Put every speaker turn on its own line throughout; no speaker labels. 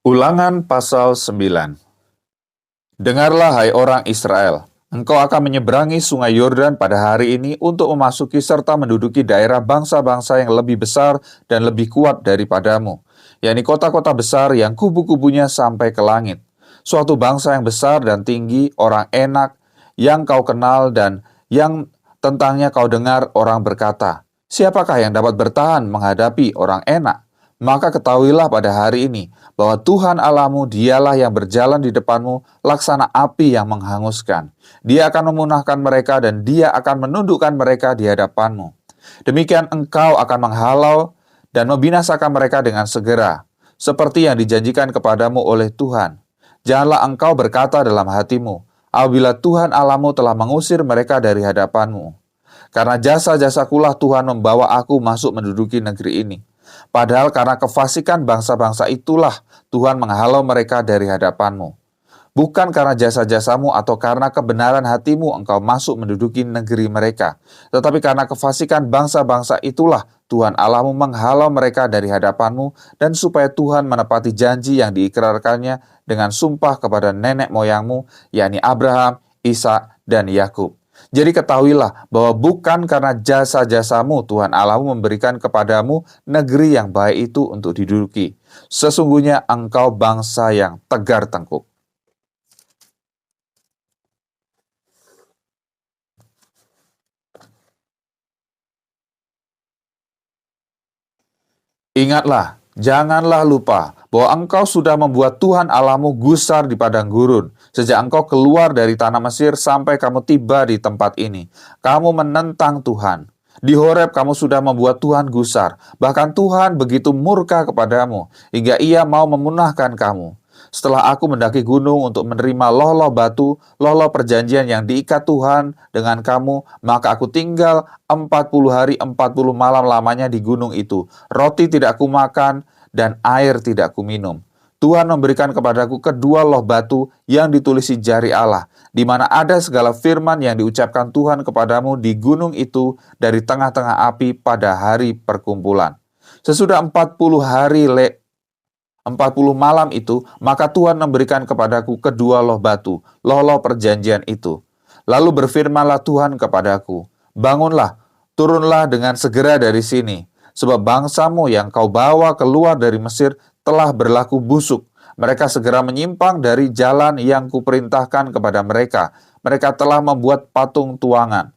Ulangan pasal 9. Dengarlah hai orang Israel, engkau akan menyeberangi sungai Yordan pada hari ini untuk memasuki serta menduduki daerah bangsa-bangsa yang lebih besar dan lebih kuat daripadamu, yakni kota-kota besar yang kubu-kubunya sampai ke langit. Suatu bangsa yang besar dan tinggi, orang Enak, yang kau kenal dan yang tentangnya kau dengar orang berkata, siapakah yang dapat bertahan menghadapi orang Enak? Maka ketahuilah pada hari ini bahwa Tuhan Allahmu dialah yang berjalan di depanmu laksana api yang menghanguskan. Dia akan memunahkan mereka dan dia akan menundukkan mereka di hadapanmu. Demikian engkau akan menghalau dan membinasakan mereka dengan segera, seperti yang dijanjikan kepadamu oleh Tuhan. Janganlah engkau berkata dalam hatimu, apabila Tuhan Allahmu telah mengusir mereka dari hadapanmu. Karena jasa-jasakulah Tuhan membawa aku masuk menduduki negeri ini. Padahal karena kefasikan bangsa-bangsa itulah Tuhan menghalau mereka dari hadapanmu. Bukan karena jasa-jasamu atau karena kebenaran hatimu engkau masuk menduduki negeri mereka. Tetapi karena kefasikan bangsa-bangsa itulah Tuhan Allahmu menghalau mereka dari hadapanmu, dan supaya Tuhan menepati janji yang diikrarkannya dengan sumpah kepada nenek moyangmu, yakni Abraham, Ishak, dan Yakub. Jadi ketahuilah bahwa bukan karena jasa-jasamu Tuhan Allahmu memberikan kepadamu negeri yang baik itu untuk diduduki. Sesungguhnya engkau bangsa yang tegar tengkuk. Ingatlah, janganlah lupa bahwa engkau sudah membuat Tuhan Allahmu gusar di padang gurun. Sejak engkau keluar dari tanah Mesir sampai kamu tiba di tempat ini, kamu menentang Tuhan. Di Horeb kamu sudah membuat Tuhan gusar. Bahkan Tuhan begitu murka kepadamu, hingga ia mau memunahkan kamu. Setelah aku mendaki gunung untuk menerima loh-loh batu, loh-loh perjanjian yang diikat Tuhan dengan kamu, maka aku tinggal 40 hari 40 malam lamanya di gunung itu. Roti tidak kumakan dan air tidak kuminum. Tuhan memberikan kepadaku kedua loh batu yang ditulisi jari Allah, di mana ada segala firman yang diucapkan Tuhan kepadamu di gunung itu dari tengah-tengah api pada hari perkumpulan. Sesudah 40 malam itu, maka Tuhan memberikan kepadaku kedua loh batu, loh-loh perjanjian itu. Lalu berfirmanlah Tuhan kepadaku, bangunlah, turunlah dengan segera dari sini, sebab bangsamu yang kau bawa keluar dari Mesir telah berlaku busuk. Mereka segera menyimpang dari jalan yang kuperintahkan kepada mereka. Mereka telah membuat patung tuangan.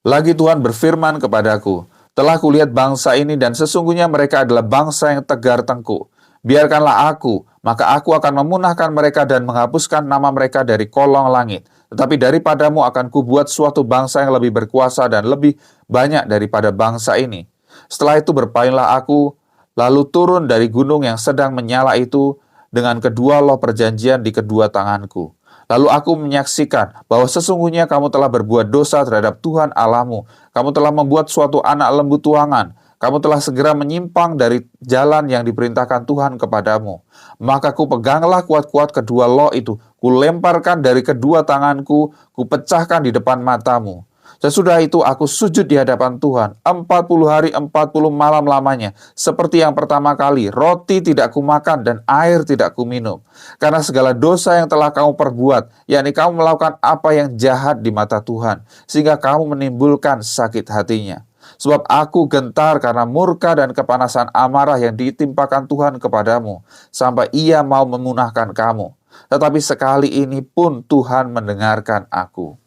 Lagi Tuhan berfirman kepadaku, telah kulihat bangsa ini dan sesungguhnya mereka adalah bangsa yang tegar tengkuk. Biarkanlah aku, maka aku akan memunahkan mereka dan menghapuskan nama mereka dari kolong langit. Tetapi daripadamu akan kubuat suatu bangsa yang lebih berkuasa dan lebih banyak daripada bangsa ini. Setelah itu berpalinglah aku, lalu turun dari gunung yang sedang menyala itu dengan kedua loh perjanjian di kedua tanganku. Lalu aku menyaksikan bahwa sesungguhnya kamu telah berbuat dosa terhadap Tuhan Allahmu. Kamu telah membuat suatu anak lembu tuangan. Kamu telah segera menyimpang dari jalan yang diperintahkan Tuhan kepadamu. Maka kupeganglah kuat-kuat kedua loh itu. Kulemparkan dari kedua tanganku. Kupecahkan di depan matamu. Sesudah itu aku sujud di hadapan Tuhan 40 hari 40 malam lamanya. Seperti yang pertama kali, roti tidak kumakan dan air tidak kuminum. Karena segala dosa yang telah kamu perbuat, yakni kamu melakukan apa yang jahat di mata Tuhan, sehingga kamu menimbulkan sakit hatinya. Sebab aku gentar karena murka dan kepanasan amarah yang ditimpakan Tuhan kepadamu, sampai ia mau memunahkan kamu. Tetapi sekali ini pun Tuhan mendengarkan aku.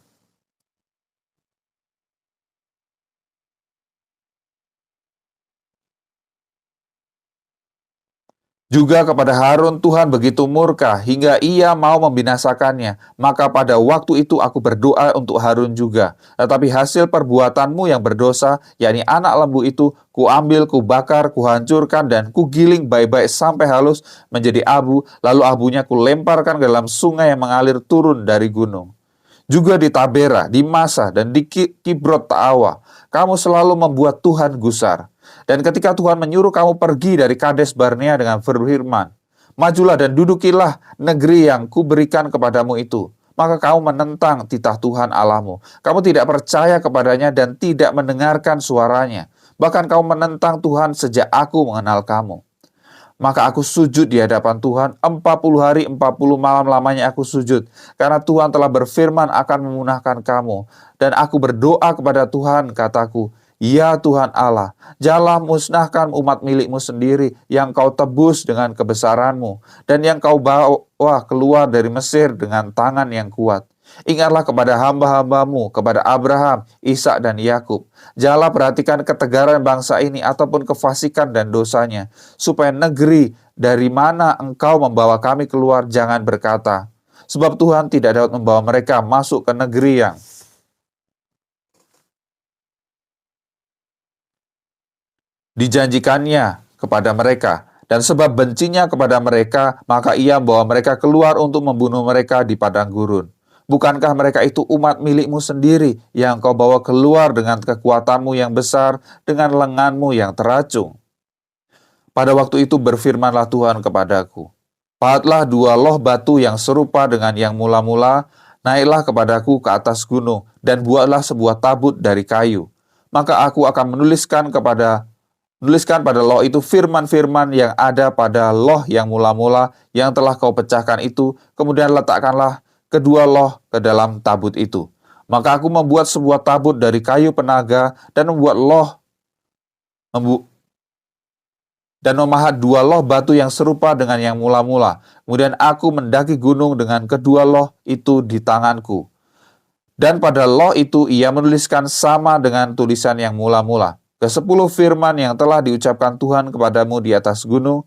Juga kepada Harun Tuhan begitu murka hingga ia mau membinasakannya. Maka pada waktu itu aku berdoa untuk Harun juga. Tetapi hasil perbuatanmu yang berdosa, yakni anak lembu itu, kuambil, kubakar, kuhancurkan, dan kugiling baik-baik sampai halus menjadi abu. Lalu abunya kulemparkan ke dalam sungai yang mengalir turun dari gunung. Juga di Tabera, di Masa, dan di Kibrot Taawa, kamu selalu membuat Tuhan gusar. Dan ketika Tuhan menyuruh kamu pergi dari Kades Barnea dengan berfirman, majulah dan dudukilah negeri yang kuberikan kepadamu itu. maka kamu menentang titah Tuhan Allahmu. Kamu tidak percaya kepadanya dan tidak mendengarkan suaranya. Bahkan kamu menentang Tuhan sejak aku mengenal kamu. Maka aku sujud di hadapan Tuhan 40 hari 40 malam lamanya aku sujud. Karena Tuhan telah berfirman akan memunahkan kamu. Dan aku berdoa kepada Tuhan, kataku, ya Tuhan Allah, janganlah musnahkan umat milikmu sendiri yang kau tebus dengan kebesaranmu. Dan yang kau bawa keluar dari Mesir dengan tangan yang kuat. Ingatlah kepada hamba-hambamu, kepada Abraham, Ishak dan Yakub. Janganlah perhatikan ketegaran bangsa ini ataupun kefasikan dan dosanya, supaya negeri dari mana engkau membawa kami keluar jangan berkata, sebab Tuhan tidak dapat membawa mereka masuk ke negeri yang dijanjikannya kepada mereka. Dan sebab bencinya kepada mereka, maka ia membawa mereka keluar untuk membunuh mereka di padang gurun. Bukankah mereka itu umat milikmu sendiri yang kau bawa keluar dengan kekuatanmu yang besar, dengan lenganmu yang teracung? Pada waktu itu berfirmanlah Tuhan kepadaku, pahatlah 2 loh batu yang serupa dengan yang mula-mula, naiklah kepadaku ke atas gunung, dan buatlah sebuah tabut dari kayu. Maka aku akan menuliskan pada loh itu firman-firman yang ada pada loh yang mula-mula yang telah kau pecahkan itu, kemudian letakkanlah kedua loh ke dalam tabut itu. Maka aku membuat sebuah tabut dari kayu penaga dan memahat 2 loh batu yang serupa dengan yang mula-mula. Kemudian aku mendaki gunung dengan kedua loh itu di tanganku. Dan pada loh itu ia menuliskan sama dengan tulisan yang mula-mula. Ke-10 firman yang telah diucapkan Tuhan kepadamu di atas gunung,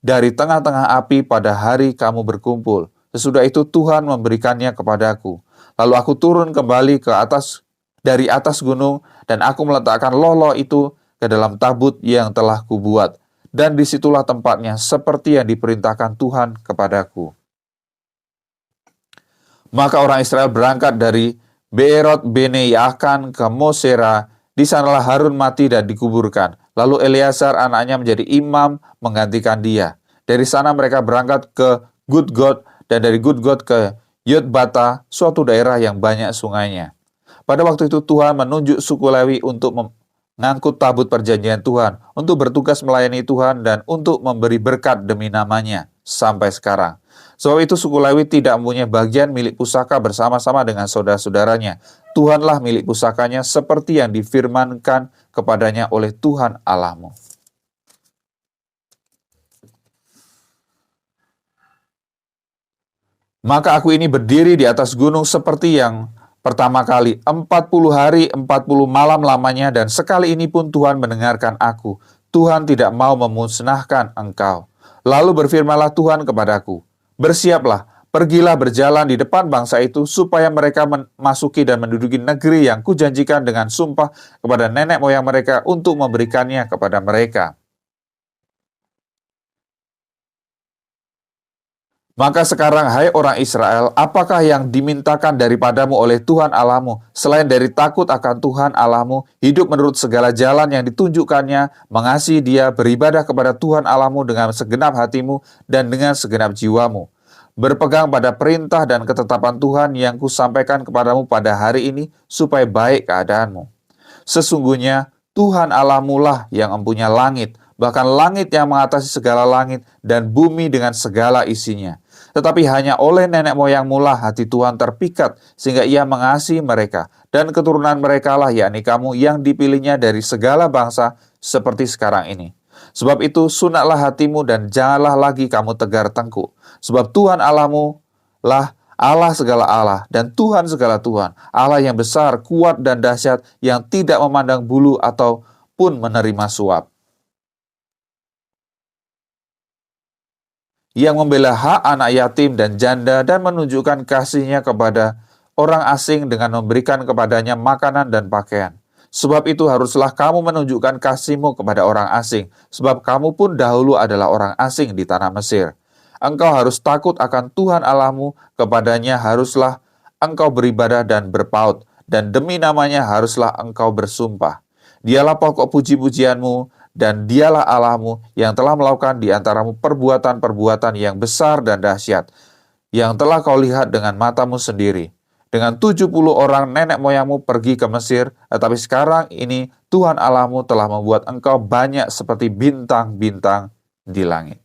dari tengah-tengah api pada hari kamu berkumpul. Sesudah itu Tuhan memberikannya kepadaku. Lalu aku turun kembali dari atas gunung, dan aku meletakkan loh-loh itu ke dalam tabut yang telah kubuat. Dan disitulah tempatnya seperti yang diperintahkan Tuhan kepadaku. Maka orang Israel berangkat dari Beerot Bene Yaakan ke Mosera. Di sanalah Harun mati dan dikuburkan. Lalu Eleazar anaknya menjadi imam menggantikan dia. Dari sana mereka berangkat ke Gudgod, dan dari Gudgod ke Yotbata, suatu daerah yang banyak sungainya. Pada waktu itu Tuhan menunjuk suku Lewi untuk mengangkut tabut perjanjian Tuhan, untuk bertugas melayani Tuhan dan untuk memberi berkat demi namanya sampai sekarang. Sebab itu suku Lewi tidak mempunyai bagian milik pusaka bersama-sama dengan saudara-saudaranya. Tuhanlah milik pusakanya seperti yang difirmankan kepadanya oleh Tuhan Allahmu. Maka aku ini berdiri di atas gunung seperti yang pertama kali, 40 hari 40 malam lamanya, dan sekali ini pun Tuhan mendengarkan aku. Tuhan tidak mau memusnahkan engkau. Lalu berfirmanlah Tuhan kepadaku, bersiaplah, pergilah berjalan di depan bangsa itu, supaya mereka memasuki dan menduduki negeri yang kujanjikan dengan sumpah kepada nenek moyang mereka untuk memberikannya kepada mereka. Maka sekarang, hai orang Israel, apakah yang dimintakan daripadamu oleh Tuhan Allahmu, selain dari takut akan Tuhan Allahmu, hidup menurut segala jalan yang ditunjukkannya, mengasihi Dia, beribadah kepada Tuhan Allahmu dengan segenap hatimu dan dengan segenap jiwamu, berpegang pada perintah dan ketetapan Tuhan yang kusampaikan kepadamu pada hari ini, supaya baik keadaanmu. Sesungguhnya Tuhan Allahmu lah yang empunya langit, bahkan langit yang mengatasi segala langit, dan bumi dengan segala isinya. Tetapi hanya oleh nenek moyangmu lah hati Tuhan terpikat, sehingga ia mengasihi mereka, dan keturunan mereka lah, yakni kamu, yang dipilihnya dari segala bangsa seperti sekarang ini. Sebab itu sunatlah hatimu dan janganlah lagi kamu tegar tengkuk. Sebab Tuhan Allahmu lah Allah segala Allah dan Tuhan segala Tuhan, Allah yang besar, kuat dan dahsyat, yang tidak memandang bulu ataupun menerima suap. Yang membela hak anak yatim dan janda dan menunjukkan kasihnya kepada orang asing dengan memberikan kepadanya makanan dan pakaian. Sebab itu haruslah kamu menunjukkan kasihmu kepada orang asing, sebab kamu pun dahulu adalah orang asing di tanah Mesir. Engkau harus takut akan Tuhan Allahmu, kepadanya haruslah engkau beribadah dan berpaut, dan demi namanya haruslah engkau bersumpah. Dialah pokok puji-pujianmu, dan dialah Allahmu yang telah melakukan di antaramu perbuatan-perbuatan yang besar dan dahsyat. yang telah kau lihat dengan matamu sendiri. Dengan 70 orang nenek moyangmu pergi ke Mesir, tetapi sekarang ini Tuhan Allahmu telah membuat engkau banyak seperti bintang-bintang di langit.